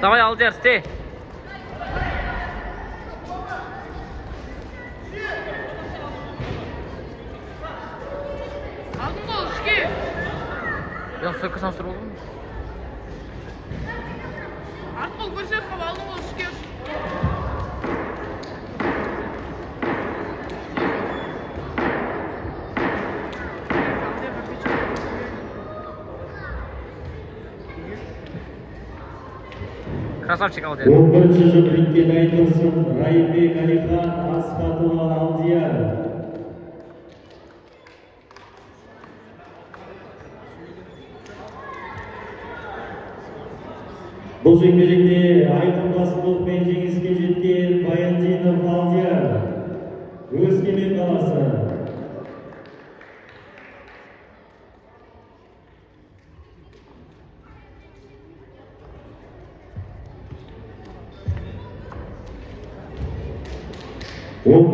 Давай, Алдияр, сте. Aldın gol, şike. Ya sökü sansür oldu mu? Art gol görüşürüz, aldın gol, şike. Красавчик, Алдияр. 11 жыл ringге дайындалсын Райымбек Алихан Асхатұлы Алдияр. Бұл жекпе-жекте айқын басымдылықпен жеңіске жеткен Баяндинов Алдияр, Өскемен қаласы.